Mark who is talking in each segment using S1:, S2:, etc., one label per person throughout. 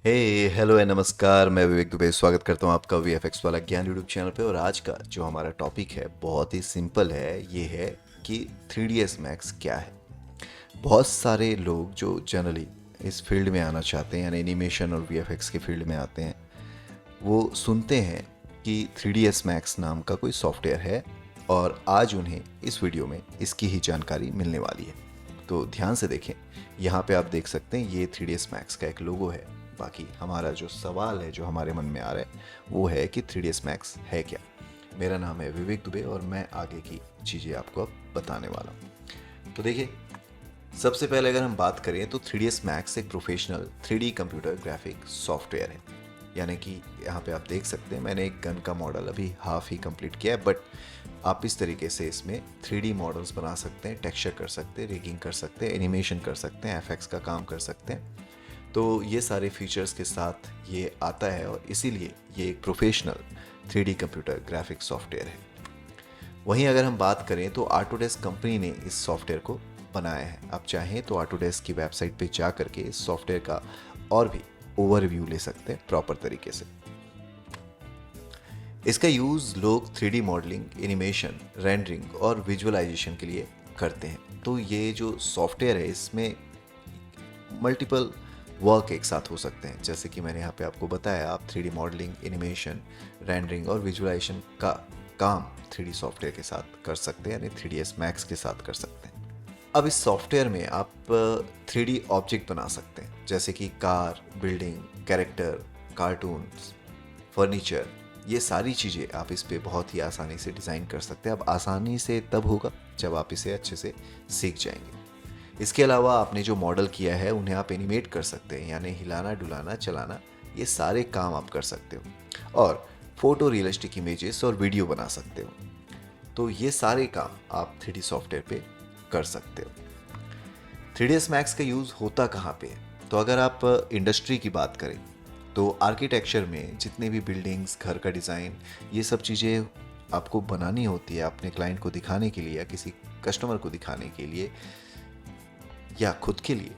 S1: Hey hello and नमस्कार। मैं विवेक दुबे स्वागत करता हूँ आपका वीएफएक्स वाला ज्ञान यूट्यूब चैनल पे। और आज का जो हमारा टॉपिक है बहुत ही सिंपल है। ये है कि 3ds मैक्स क्या है। बहुत सारे लोग जो जनरली इस फील्ड में आना चाहते हैं यानी एनिमेशन और वीएफएक्स के फील्ड में आते हैं, वो सुनते हैं कि 3ds मैक्स नाम का कोई सॉफ्टवेयर है और आज उन्हें इस वीडियो में इसकी ही जानकारी मिलने वाली है। तो ध्यान से देखें, यहाँ पे आप देख सकते हैं ये 3ds मैक्स का एक लोगो है। बाकी हमारा जो सवाल है जो हमारे मन में आ रहा है वो है कि 3ds मैक्स है क्या। मेरा नाम है विवेक दुबे और मैं आगे की चीज़ें आपको अब बताने वाला हूँ। तो देखिए, सबसे पहले अगर हम बात करें तो 3ds मैक्स एक professional 3D computer graphic software है। यानी कि यहाँ पे आप देख सकते हैं मैंने एक गन का मॉडल अभी हाफ ही कंप्लीट किया है, बट आप इस तरीके से इसमें 3D मॉडल्स बना सकते हैं, टेक्सचर कर सकते हैं, रिगिंग कर सकते हैं, एनिमेशन कर सकते हैं, एफएक्स का काम कर सकते हैं। तो ये सारे फीचर्स के साथ ये आता है और इसीलिए ये एक professional 3D computer graphic software है। वहीं अगर हम बात करें तो ऑटोडेस्क कंपनी ने इस सॉफ्टवेयर को बनाया है। आप चाहें तो ऑटोडेस्क की वेबसाइट पे जा करके इस सॉफ्टवेयर का और भी ओवरव्यू ले सकते हैं प्रॉपर तरीके से। इसका यूज़ लोग 3D मॉडलिंग, एनिमेशन, रेंडरिंग और विजुअलाइजेशन के लिए करते हैं। तो ये जो सॉफ्टवेयर है इसमें मल्टीपल वर्क एक साथ हो सकते हैं। जैसे कि मैंने यहाँ पे आपको बताया, आप 3D मॉडलिंग, एनिमेशन, रेंडरिंग और विजुअलाइजेशन का काम 3D सॉफ्टवेयर के साथ कर सकते हैं, यानी 3ds मैक्स के साथ कर सकते हैं। अब इस सॉफ्टवेयर में आप 3D ऑब्जेक्ट बना सकते हैं, जैसे कि car, building, character, cartoons, furniture. ये सारी चीज़ें आप इस पे बहुत ही आसानी से डिज़ाइन कर सकते हैं। अब आसानी से तब होगा जब आप इसे अच्छे से सीख जाएंगे। इसके अलावा आपने जो मॉडल किया है उन्हें आप एनिमेट कर सकते हैं, यानी हिलाना, डुलाना, चलाना, ये सारे काम आप कर सकते हो। और फोटो रियलिस्टिक इमेजेस और वीडियो बना सकते हो। तो ये सारे काम आप 3D सॉफ्टवेयर पे कर सकते हो। 3ds मैक्स का यूज़ होता कहाँ पे है? तो अगर आप इंडस्ट्री की बात करें तो आर्किटेक्चर में जितने भी बिल्डिंग्स, घर का डिज़ाइन, ये सब चीज़ें आपको बनानी होती है अपने क्लाइंट को दिखाने के लिए या किसी कस्टमर को दिखाने के लिए या खुद के लिए,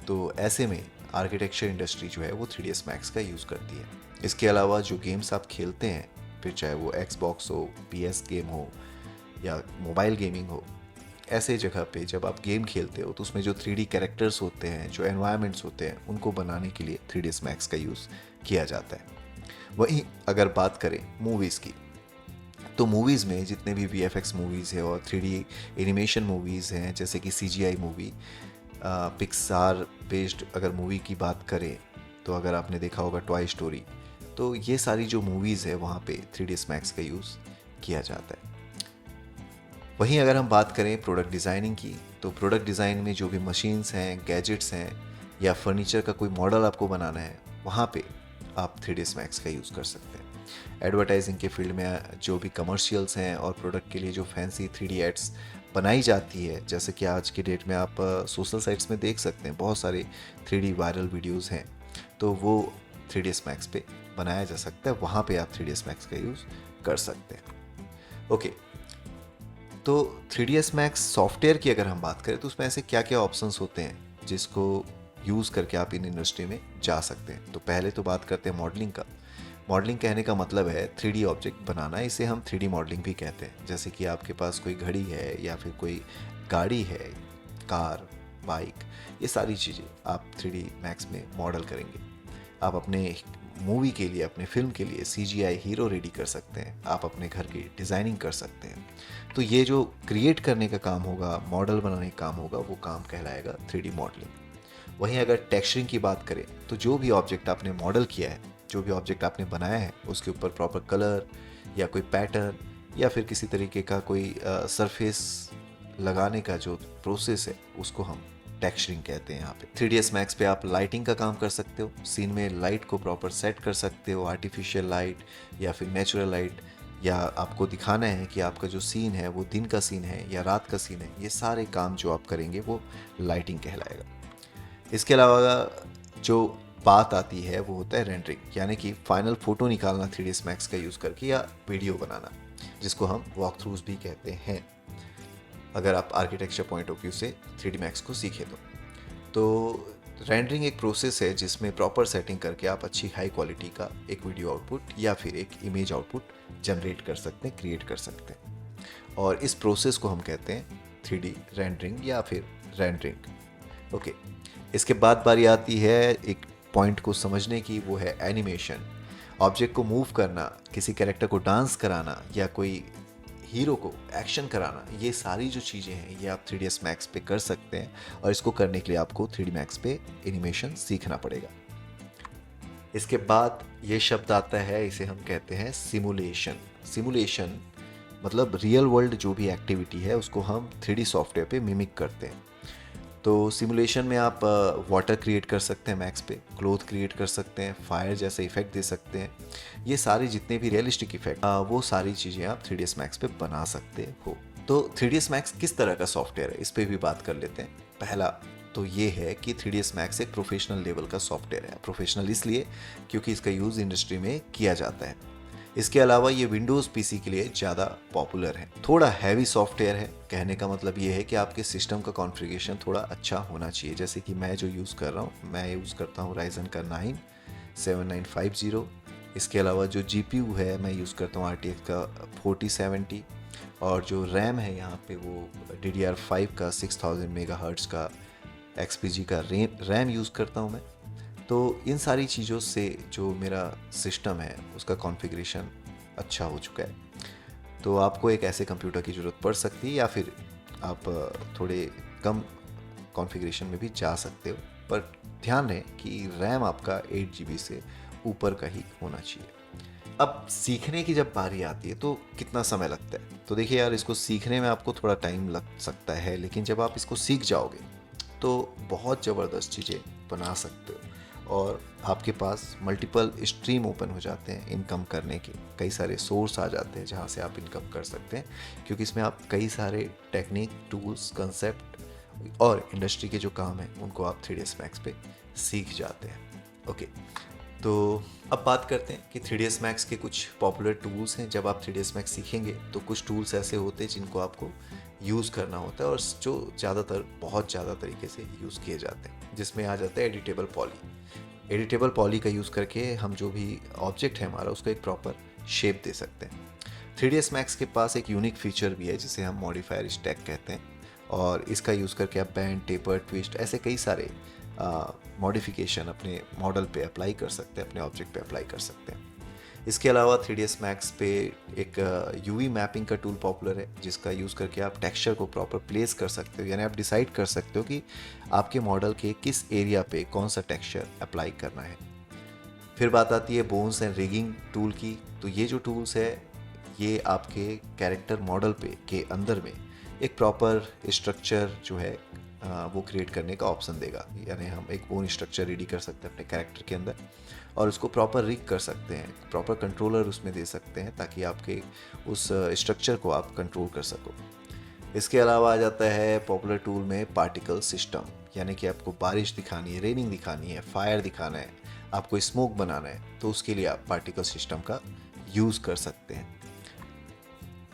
S1: तो ऐसे में आर्किटेक्चर इंडस्ट्री जो है वो 3ds मैक्स का यूज़ करती है। इसके अलावा जो गेम्स आप खेलते हैं, फिर चाहे वो एक्सबॉक्स हो, PS गेम हो या मोबाइल गेमिंग हो, ऐसे जगह पे जब आप गेम खेलते हो तो उसमें जो 3D कैरेक्टर्स होते हैं, जो एनवायरनमेंट्स होते हैं, उनको बनाने के लिए 3ds मैक्स का यूज़ किया जाता है। वहीं अगर बात करें मूवीज़ की, तो मूवीज़ में जितने भी VFX मूवीज़ है और 3D एनिमेशन मूवीज़ हैं, जैसे कि CGI मूवी, पिक्सार बेस्ड अगर मूवी की बात करें तो अगर आपने देखा होगा टॉय स्टोरी, तो ये सारी जो मूवीज़ है वहाँ पे 3ds मैक्स का यूज़ किया जाता है। वहीं अगर हम बात करें प्रोडक्ट डिज़ाइनिंग की, तो प्रोडक्ट डिज़ाइन में जो भी मशीन्स हैं, गैजेट्स हैं या फर्नीचर का कोई मॉडल आपको बनाना है, वहाँ पे आप 3ds मैक्स का यूज़ कर सकते हैं। एडवर्टाइजिंग के फील्ड में जो भी कमर्शियल्स हैं और प्रोडक्ट के लिए जो फैंसी 3D एड्स बनाई जाती है, जैसे कि आज के डेट में आप सोशल साइट्स में देख सकते हैं बहुत सारे 3D वायरल वीडियोस हैं, तो वो 3ds मैक्स पे बनाया जा सकता है। वहाँ पे आप 3ds मैक्स का यूज़ कर सकते हैं। ओके, तो 3ds मैक्स सॉफ्टवेयर की अगर हम बात करें तो उसमें ऐसे क्या क्या ऑप्शंस होते हैं जिसको यूज़ करके आप इन इंडस्ट्री में जा सकते हैं। तो पहले तो बात करते हैं मॉडलिंग का। मॉडलिंग कहने का मतलब है 3D ऑब्जेक्ट बनाना, इसे हम 3D मॉडलिंग भी कहते हैं। जैसे कि आपके पास कोई घड़ी है या फिर कोई गाड़ी है, कार, बाइक, ये सारी चीज़ें आप 3D मैक्स में मॉडल करेंगे। आप अपने मूवी के लिए, अपने फिल्म के लिए CGI हीरो रेडी कर सकते हैं, आप अपने घर की डिज़ाइनिंग कर सकते हैं। तो ये जो क्रिएट करने का काम होगा, मॉडल बनाने का काम होगा, वो काम कहलाएगा 3D मॉडलिंग। वहीं अगर टेक्सचरिंग की बात करें तो जो भी ऑब्जेक्ट आपने मॉडल किया है, जो भी ऑब्जेक्ट आपने बनाया है, उसके ऊपर प्रॉपर कलर या कोई पैटर्न या फिर किसी तरीके का कोई सरफेस लगाने का जो प्रोसेस है, उसको हम टेक्सचरिंग कहते हैं। यहाँ पे 3ds मैक्स पे आप लाइटिंग का काम कर सकते हो, सीन में लाइट को प्रॉपर सेट कर सकते हो, आर्टिफिशियल लाइट या फिर नेचुरल लाइट, या आपको दिखाना है कि आपका जो सीन है वो दिन का सीन है या रात का सीन है, ये सारे काम जो आप करेंगे वो लाइटिंग कहलाएगा। इसके अलावा जो बात आती है वो होता है रेंडरिंग, यानी कि फाइनल फोटो निकालना 3ds मैक्स का यूज़ करके, या वीडियो बनाना, जिसको हम वॉक थ्रूज भी कहते हैं अगर आप आर्किटेक्चर पॉइंट ऑफ व्यू से 3D मैक्स को सीखें तो। रेंडरिंग एक प्रोसेस है जिसमें प्रॉपर सेटिंग करके आप अच्छी हाई क्वालिटी का एक वीडियो आउटपुट या फिर एक इमेज आउटपुट जनरेट कर सकते हैं, क्रिएट कर सकते हैं। और इस प्रोसेस को हम कहते हैं 3D रेंडरिंग या फिर रेंडरिंग। ओके, इसके बाद बारी आती है एक पॉइंट को समझने की, वो है एनिमेशन। ऑब्जेक्ट को मूव करना, किसी कैरेक्टर को डांस कराना या कोई हीरो को एक्शन कराना, ये सारी जो चीज़ें हैं ये आप 3ds Max पे कर सकते हैं। और इसको करने के लिए आपको 3D Max पे एनिमेशन सीखना पड़ेगा। इसके बाद ये शब्द आता है, इसे हम कहते हैं सिमुलेशन। सिमुलेशन मतलब रियल वर्ल्ड जो भी एक्टिविटी है उसको हम 3D सॉफ्टवेयर पे मिमिक करते हैं। तो सिमुलेशन में आप वाटर क्रिएट कर सकते हैं मैक्स पे, क्लोथ क्रिएट कर सकते हैं, फायर जैसे इफेक्ट दे सकते हैं। ये सारे जितने भी रियलिस्टिक इफेक्ट वो सारी चीज़ें आप 3ds Max पे बना सकते हो। तो 3ds Max किस तरह का सॉफ्टवेयर है, इस पर भी बात कर लेते हैं। पहला तो ये है कि 3ds Max एक प्रोफेशनल लेवल का सॉफ्टवेयर है। प्रोफेशनल इसलिए क्योंकि इसका यूज़ इंडस्ट्री में किया जाता है। इसके अलावा ये विंडोज़ पीसी के लिए ज़्यादा पॉपुलर है। थोड़ा हैवी सॉफ्टवेयर है, कहने का मतलब ये है कि आपके सिस्टम का कॉन्फ़िगरेशन थोड़ा अच्छा होना चाहिए। जैसे कि मैं जो यूज़ कर रहा हूँ, मैं यूज़ करता हूँ Ryzen का 9 7950। इसके अलावा जो GPU है मैं यूज़ करता हूँ RTX का 4070, और जो रैम है यहाँ पे वो DDR5 का 6000 मेगाहर्ट्ज़ का XPG का रैम यूज़ करता हूँ मैं। तो इन सारी चीज़ों से जो मेरा सिस्टम है उसका कॉन्फ़िगरेशन अच्छा हो चुका है। तो आपको एक ऐसे कंप्यूटर की ज़रूरत पड़ सकती है, या फिर आप थोड़े कम कॉन्फ़िगरेशन में भी जा सकते हो, पर ध्यान रहे कि रैम आपका 8 GB से ऊपर का ही होना चाहिए। अब सीखने की जब बारी आती है तो कितना समय लगता है, तो देखिए यार, इसको सीखने में आपको थोड़ा टाइम लग सकता है, लेकिन जब आप इसको सीख जाओगे तो बहुत ज़बरदस्त चीज़ें बना सकते हो। और आपके पास मल्टीपल स्ट्रीम ओपन हो जाते हैं इनकम करने के, कई सारे सोर्स आ जाते हैं जहाँ से आप इनकम कर सकते हैं, क्योंकि इसमें आप कई सारे टेक्निक, टूल्स, कंसेप्ट और इंडस्ट्री के जो काम हैं उनको आप 3ds Max पे सीख जाते हैं। ओके, तो अब बात करते हैं कि 3ds Max के कुछ पॉपुलर टूल्स हैं। जब आप 3ds Max सीखेंगे तो कुछ टूल्स ऐसे होते हैं जिनको आपको यूज़ करना होता है और जो ज़्यादातर बहुत ज़्यादा तरीके से यूज़ किए जाते हैं, जिसमें आ जाता है एडिटेबल पॉली। एडिटेबल पॉली का यूज़ करके हम जो भी ऑब्जेक्ट है हमारा उसको एक प्रॉपर शेप दे सकते हैं। 3ds Max के पास एक यूनिक फीचर भी है जिसे हम मॉडिफायर स्टैक कहते हैं, और इसका यूज़ करके आप बैंड, टेपर, ट्विस्ट ऐसे कई सारे मॉडिफिकेशन अपने मॉडल पे अप्लाई कर सकते हैं, अपने ऑब्जेक्ट पे अप्लाई कर सकते हैं। इसके अलावा 3ds Max पे एक UV मैपिंग का टूल पॉपुलर है, जिसका यूज़ करके आप टेक्सचर को प्रॉपर प्लेस कर सकते हो, यानी आप डिसाइड कर सकते हो कि आपके मॉडल के किस एरिया पे कौन सा टेक्सचर अप्लाई करना है। फिर बात आती है बोन्स एंड रिगिंग टूल की। तो ये जो टूल्स है ये आपके कैरेक्टर मॉडल पे के अंदर में एक प्रॉपर स्ट्रक्चर जो है वो क्रिएट करने का ऑप्शन देगा, यानी हम एक बोन स्ट्रक्चर रेडी कर सकते हैं अपने कैरेक्टर के अंदर और उसको प्रॉपर रिग कर सकते हैं, प्रॉपर कंट्रोलर उसमें दे सकते हैं ताकि आपके उस स्ट्रक्चर को आप कंट्रोल कर सको। इसके अलावा आ जाता है पॉपुलर टूल में पार्टिकल सिस्टम, यानी कि आपको बारिश दिखानी है, रेनिंग दिखानी है, फायर दिखाना है, आपको स्मोक बनाना है, तो उसके लिए आप पार्टिकल सिस्टम का यूज़ कर सकते हैं।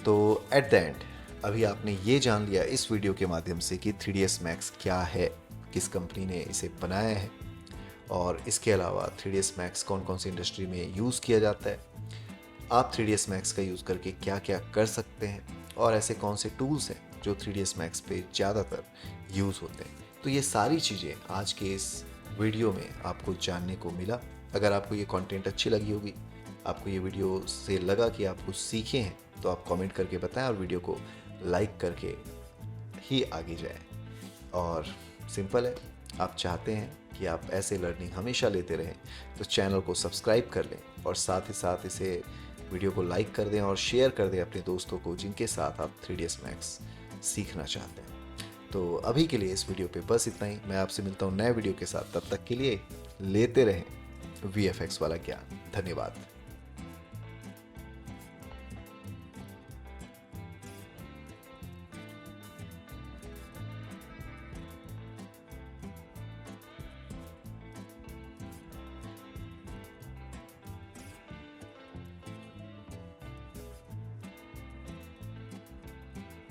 S1: तो एट द एंड अभी आपने ये जान लिया इस वीडियो के माध्यम से कि 3ds Max क्या है, किस कंपनी ने इसे बनाया है, और इसके अलावा 3ds Max कौन कौन सी इंडस्ट्री में यूज़ किया जाता है, आप 3ds Max का यूज़ करके क्या क्या कर सकते हैं, और ऐसे कौन से टूल्स हैं जो 3ds Max पे ज़्यादातर यूज़ होते हैं। तो ये सारी चीज़ें आज के इस वीडियो में आपको जानने को मिला। अगर आपको ये कंटेंट अच्छी लगी होगी, आपको ये वीडियो से लगा कि आप कुछ सीखे हैं, तो आप कमेंट करके बताएं और वीडियो को लाइक करके ही आगे जाएं। और सिंपल है, आप चाहते हैं कि आप ऐसे लर्निंग हमेशा लेते रहें तो चैनल को सब्सक्राइब कर लें और साथ ही साथ इसे वीडियो को लाइक कर दें और शेयर कर दें अपने दोस्तों को जिनके साथ आप 3ds Max सीखना चाहते हैं। तो अभी के लिए इस वीडियो पे बस इतना ही। मैं आपसे मिलता हूँ नए वीडियो के साथ, तब तक के लिए लेते रहें VFX वाला ज्ञान। धन्यवाद।